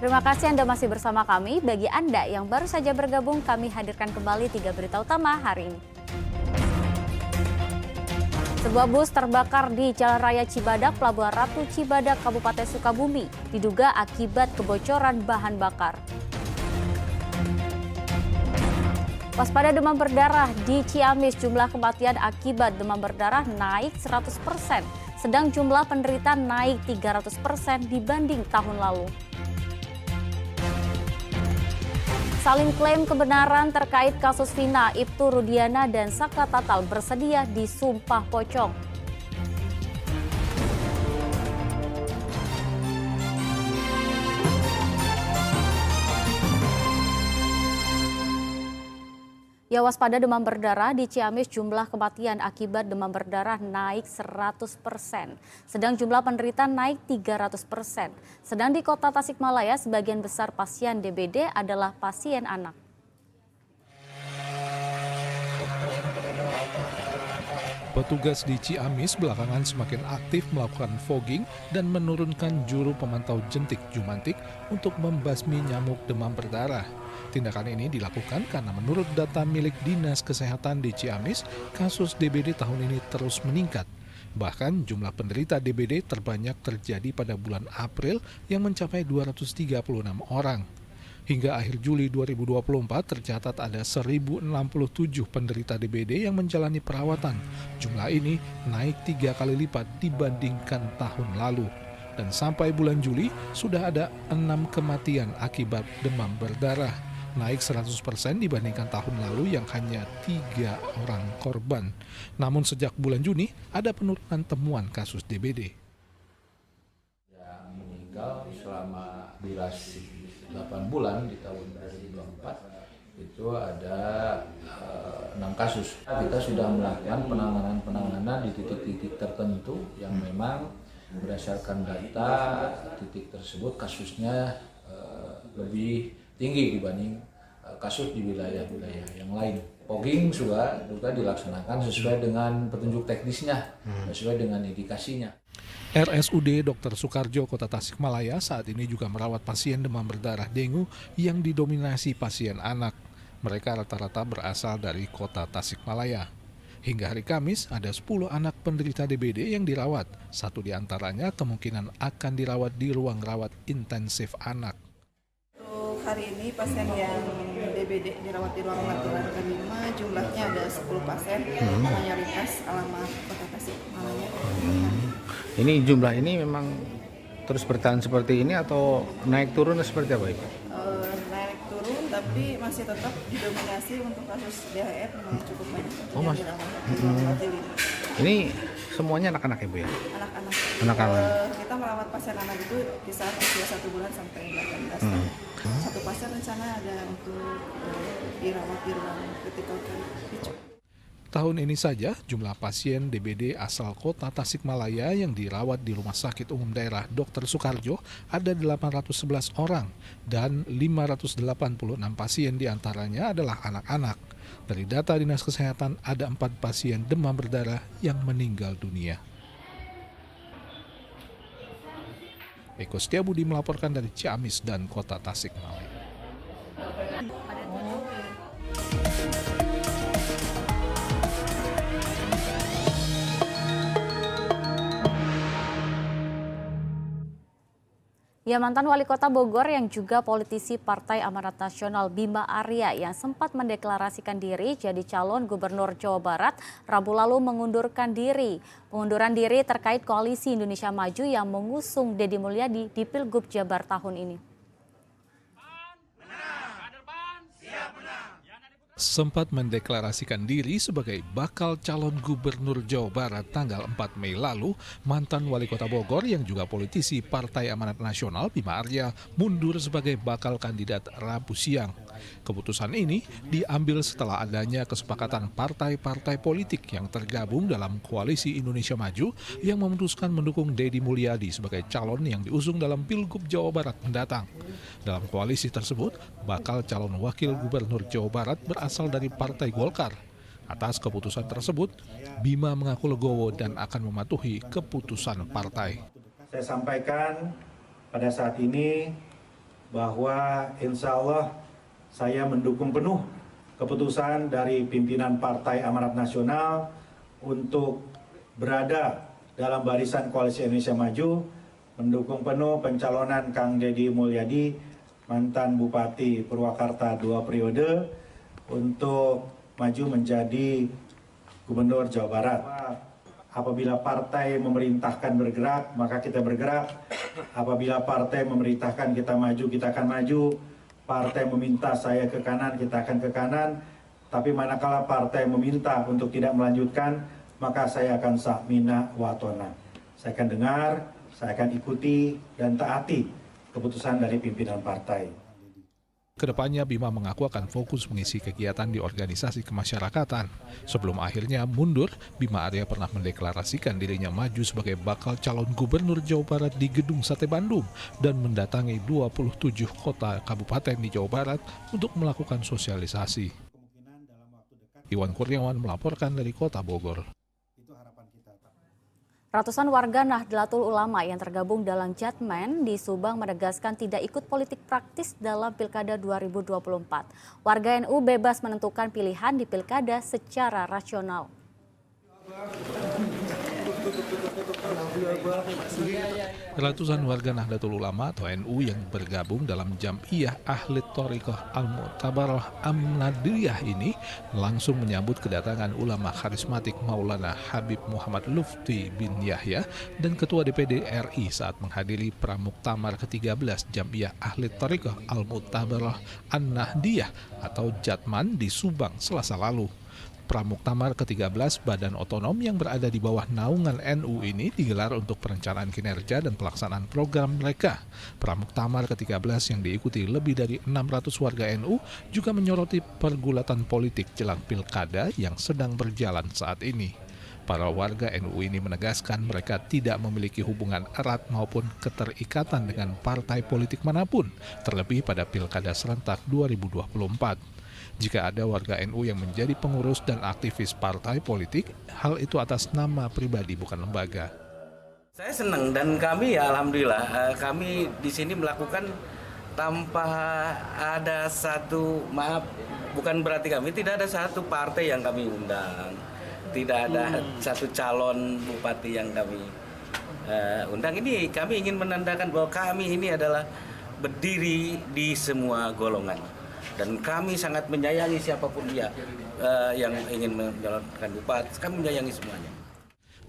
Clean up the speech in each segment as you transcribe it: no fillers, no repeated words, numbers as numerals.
Terima kasih Anda masih bersama kami. Bagi Anda yang baru saja bergabung, kami hadirkan kembali 3 berita utama hari ini. Sebuah bus terbakar di Jalan Raya Cibadak, Pelabuhan Ratu Cibadak, Kabupaten Sukabumi, diduga akibat kebocoran bahan bakar. Waspada demam berdarah di Ciamis, jumlah kematian akibat demam berdarah naik 100%, sedang jumlah penderita naik 300% dibanding tahun lalu. Saling klaim kebenaran terkait kasus Vina, Ibtu Rudiana dan Saka Tatal bersedia disumpah pocong. Ya, waspada demam berdarah di Ciamis, jumlah kematian akibat demam berdarah naik 100%. Sedang jumlah penderita naik 300%. Sedang di kota Tasikmalaya, sebagian besar pasien DBD adalah pasien anak. Petugas di Ciamis belakangan semakin aktif melakukan fogging dan menurunkan juru pemantau jentik jumantik untuk membasmi nyamuk demam berdarah. Tindakan ini dilakukan karena menurut data milik Dinas Kesehatan di Ciamis, kasus DBD tahun ini terus meningkat. Bahkan jumlah penderita DBD terbanyak terjadi pada bulan April yang mencapai 236 orang. Hingga akhir Juli 2024 tercatat ada 1.067 penderita DBD yang menjalani perawatan. Jumlah ini naik 3 kali lipat dibandingkan tahun lalu. Dan sampai bulan Juli sudah ada 6 kematian akibat demam berdarah. Naik 100% dibandingkan tahun lalu yang hanya 3 orang korban. Namun sejak bulan Juni ada penurunan temuan kasus DBD. Yang meninggal selama durasi 8 bulan di tahun 2024 itu ada 6 kasus. Kita sudah melakukan penanganan di titik-titik tertentu yang memang berdasarkan data titik tersebut kasusnya lebih tinggi dibanding kasus di wilayah-wilayah yang lain. Fogging juga dilaksanakan sesuai dengan petunjuk teknisnya, sesuai dengan indikasinya. RSUD Dr. Soekarjo Kota Tasikmalaya saat ini juga merawat pasien demam berdarah dengue yang didominasi pasien anak. Mereka rata-rata berasal dari Kota Tasikmalaya. Hingga hari Kamis ada 10 anak penderita DBD yang dirawat. 1 di antaranya kemungkinan akan dirawat di ruang rawat intensif anak. Untuk hari ini pasien yang DBD dirawat di ruang rawat lantai 5 jumlahnya ada 10 pasien, mayoritas alamat Kota Tasikmalaya. Ini jumlah ini memang terus bertahan seperti ini atau naik turun seperti apa Ibu? Naik turun tapi masih tetap didominasi untuk kasus DHF memang cukup banyak yang dirawat di ruang rawat ini. Ini semuanya anak-anak Ibu ya? Anak-anak. Anak-anak. Kita merawat pasien anak itu di saat usia 1 bulan sampai 18 tahun. Satu pasien rencana ada untuk dirawat di ruang critical care. Tahun ini saja jumlah pasien DBD asal Kota Tasikmalaya yang dirawat di Rumah Sakit Umum Daerah Dr. Soekarjo ada 811 orang dan 586 pasien diantaranya adalah anak-anak. Dari data Dinas Kesehatan ada 4 pasien demam berdarah yang meninggal dunia. Eko Setiabudi melaporkan dari Ciamis dan Kota Tasikmalaya. Ya, mantan wali kota Bogor yang juga politisi Partai Amanat Nasional Bima Arya yang sempat mendeklarasikan diri jadi calon gubernur Jawa Barat Rabu lalu mengundurkan diri. Pengunduran diri terkait koalisi Indonesia Maju yang mengusung Deddy Mulyadi di Pilgub Jabar tahun ini. Sempat mendeklarasikan diri sebagai bakal calon gubernur Jawa Barat tanggal 4 Mei lalu, mantan wali kota Bogor yang juga politisi Partai Amanat Nasional Bima Arya mundur sebagai bakal kandidat Rabu siang. Keputusan ini diambil setelah adanya kesepakatan partai-partai politik yang tergabung dalam Koalisi Indonesia Maju yang memutuskan mendukung Deddy Mulyadi sebagai calon yang diusung dalam Pilgub Jawa Barat mendatang. Dalam koalisi tersebut, bakal calon wakil gubernur Jawa Barat berasal dari Partai Golkar. Atas keputusan tersebut, Bima mengaku legowo dan akan mematuhi keputusan partai. Saya sampaikan pada saat ini bahwa insya Allah saya mendukung penuh keputusan dari pimpinan Partai Amanat Nasional untuk berada dalam barisan Koalisi Indonesia Maju, mendukung penuh pencalonan Kang Deddy Mulyadi, mantan Bupati Purwakarta 2 periode, untuk maju menjadi Gubernur Jawa Barat. Apabila partai memerintahkan bergerak, maka kita bergerak. Apabila partai memerintahkan kita maju, kita akan maju. Partai meminta saya ke kanan, kita akan ke kanan. Tapi manakala partai meminta untuk tidak melanjutkan, maka saya akan sa'mina wa ta'na. Saya akan dengar, saya akan ikuti dan taati keputusan dari pimpinan partai. Kedepannya Bima mengaku akan fokus mengisi kegiatan di organisasi kemasyarakatan. Sebelum akhirnya mundur, Bima Arya pernah mendeklarasikan dirinya maju sebagai bakal calon gubernur Jawa Barat di Gedung Sate Bandung dan mendatangi 27 kota kabupaten di Jawa Barat untuk melakukan sosialisasi. Iwan Kurniawan melaporkan dari Kota Bogor. Ratusan warga Nahdlatul Ulama yang tergabung dalam Jatman di Subang menegaskan tidak ikut politik praktis dalam Pilkada 2024. Warga NU bebas menentukan pilihan di Pilkada secara rasional. Ratusan warga Nahdlatul Ulama atau NU yang bergabung dalam Jam'iyah Ahli Thoriqah Al-Mu'tabarah Am-Nadiyah ini langsung menyambut kedatangan ulama karismatik Maulana Habib Muhammad Lufti bin Yahya dan Ketua DPD RI saat menghadiri Pramuktamar ke-13 Jam'iyah Ahli Thoriqah Al-Mu'tabarah An-Nahdiyah atau Jatman di Subang Selasa lalu. Pramuktamar ke-13 Badan Otonom yang berada di bawah naungan NU ini digelar untuk perencanaan kinerja dan pelaksanaan program mereka. Pramuktamar ke-13 yang diikuti lebih dari 600 warga NU juga menyoroti pergulatan politik jelang pilkada yang sedang berjalan saat ini. Para warga NU ini menegaskan mereka tidak memiliki hubungan erat maupun keterikatan dengan partai politik manapun, terlebih pada pilkada serentak 2024. Jika ada warga NU yang menjadi pengurus dan aktivis partai politik, hal itu atas nama pribadi bukan lembaga. Saya senang dan kami ya alhamdulillah kami di sini melakukan tanpa ada satu, maaf bukan berarti kami tidak ada satu partai yang kami undang, tidak ada satu calon bupati yang kami undang. Ini kami ingin menandakan bahwa kami ini adalah berdiri di semua golongan. Dan kami sangat menyayangi siapapun dia yang ingin menyalonkan bupati, kami menyayangi semuanya.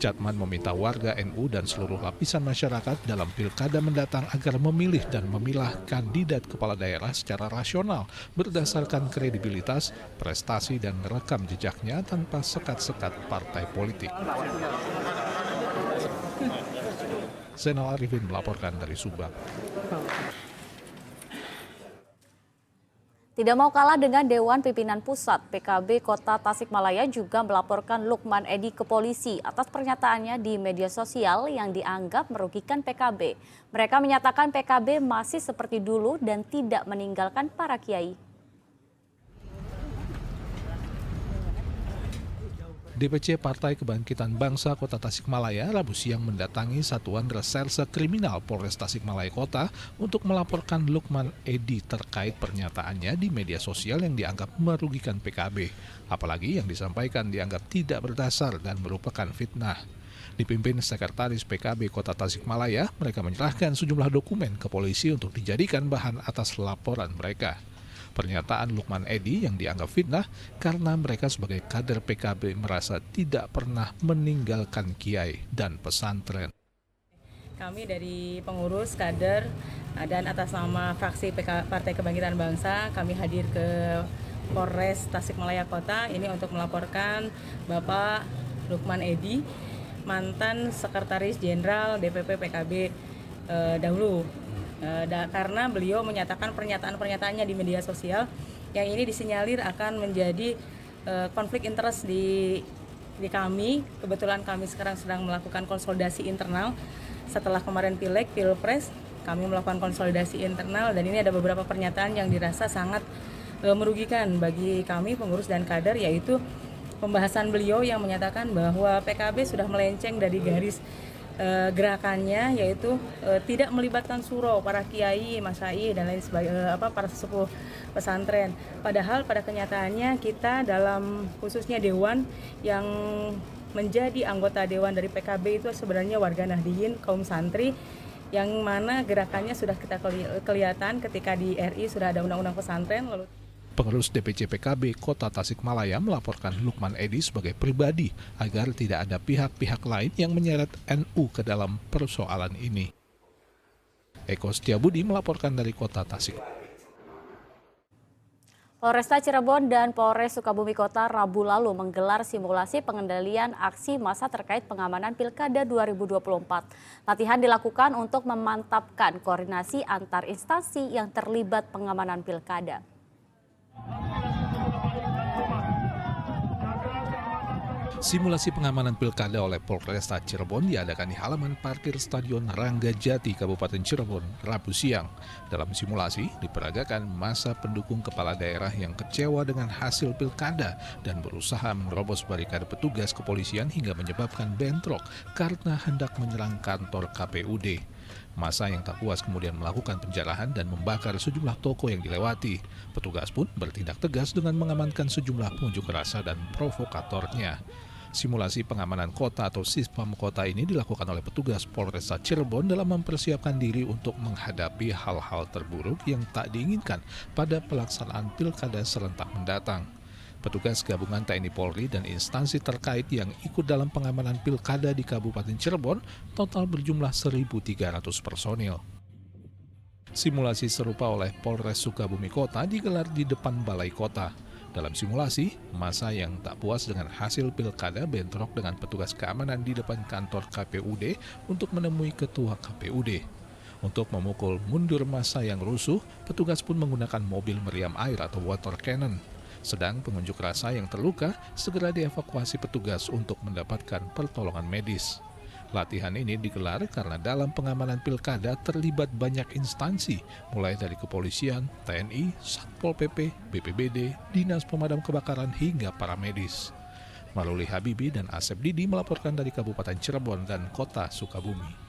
Jatman meminta warga NU dan seluruh lapisan masyarakat dalam pilkada mendatang agar memilih dan memilah kandidat kepala daerah secara rasional berdasarkan kredibilitas, prestasi, dan rekam jejaknya tanpa sekat-sekat partai politik. Zainal Arifin melaporkan dari Subang. Tidak mau kalah dengan Dewan Pimpinan Pusat, PKB Kota Tasikmalaya juga melaporkan Lukman Edy ke polisi atas pernyataannya di media sosial yang dianggap merugikan PKB. Mereka menyatakan PKB masih seperti dulu dan tidak meninggalkan para kiai. DPC Partai Kebangkitan Bangsa Kota Tasikmalaya Rabu siang mendatangi Satuan Reserse Kriminal Polres Tasikmalaya Kota untuk melaporkan Lukman Edy terkait pernyataannya di media sosial yang dianggap merugikan PKB. Apalagi yang disampaikan dianggap tidak berdasar dan merupakan fitnah. Dipimpin Sekretaris PKB Kota Tasikmalaya, mereka menyerahkan sejumlah dokumen ke polisi untuk dijadikan bahan atas laporan mereka. Pernyataan Lukman Edy yang dianggap fitnah karena mereka sebagai kader PKB merasa tidak pernah meninggalkan kiai dan pesantren. Kami dari pengurus, kader, dan atas nama fraksi Partai Kebangkitan Bangsa, kami hadir ke Polres Tasikmalaya Kota ini untuk melaporkan Bapak Lukman Edy, mantan Sekretaris Jenderal DPP PKB dahulu. Karena beliau menyatakan pernyataan-pernyataannya di media sosial yang ini disinyalir akan menjadi konflik interest di kami. Kebetulan kami sekarang sedang melakukan konsolidasi internal setelah kemarin Pileg, Pilpres, kami melakukan konsolidasi internal dan ini ada beberapa pernyataan yang dirasa sangat merugikan bagi kami pengurus dan kader, yaitu pembahasan beliau yang menyatakan bahwa PKB sudah melenceng dari garis gerakannya, yaitu tidak melibatkan suro, para kiai, masai dan lain sebagainya, para sesepuh pesantren. Padahal pada kenyataannya kita dalam khususnya dewan yang menjadi anggota dewan dari PKB itu sebenarnya warga Nahdliyin, kaum santri, yang mana gerakannya sudah kita kelihatan ketika di RI sudah ada undang-undang pesantren. Lalu Pengurus DPC PKB Kota Tasikmalaya melaporkan Lukman Edi sebagai pribadi agar tidak ada pihak-pihak lain yang menyeret NU ke dalam persoalan ini. Eko Setiabudi melaporkan dari Kota Tasik. Polresta Cirebon dan Polres Sukabumi Kota Rabu lalu menggelar simulasi pengendalian aksi massa terkait pengamanan Pilkada 2024. Latihan dilakukan untuk memantapkan koordinasi antar instansi yang terlibat pengamanan Pilkada. Simulasi pengamanan Pilkada oleh Polresta Cirebon diadakan di halaman parkir Stadion Ranggajati, Kabupaten Cirebon, Rabu siang. Dalam simulasi, diperagakan massa pendukung kepala daerah yang kecewa dengan hasil Pilkada dan berusaha menerobos barikade petugas kepolisian hingga menyebabkan bentrok karena hendak menyerang kantor KPUD. Massa yang tak puas kemudian melakukan penjarahan dan membakar sejumlah toko yang dilewati. Petugas pun bertindak tegas dengan mengamankan sejumlah pengunjuk rasa dan provokatornya. Simulasi pengamanan kota atau Sispam kota ini dilakukan oleh petugas Polresta Cirebon dalam mempersiapkan diri untuk menghadapi hal-hal terburuk yang tak diinginkan pada pelaksanaan Pilkada serentak mendatang. Petugas gabungan TNI Polri dan instansi terkait yang ikut dalam pengamanan Pilkada di Kabupaten Cirebon total berjumlah 1.300 personil. Simulasi serupa oleh Polres Sukabumi Kota digelar di depan Balai Kota. Dalam simulasi, massa yang tak puas dengan hasil Pilkada bentrok dengan petugas keamanan di depan kantor KPUD untuk menemui ketua KPUD. Untuk memukul mundur massa yang rusuh, petugas pun menggunakan mobil meriam air atau water cannon. Sedang pengunjuk rasa yang terluka segera dievakuasi petugas untuk mendapatkan pertolongan medis. Latihan ini digelar karena dalam pengamanan Pilkada terlibat banyak instansi, mulai dari kepolisian, TNI, Satpol PP, BPBD, Dinas Pemadam Kebakaran hingga para medis. Maruli Habibi dan Asep Didi melaporkan dari Kabupaten Cirebon dan Kota Sukabumi.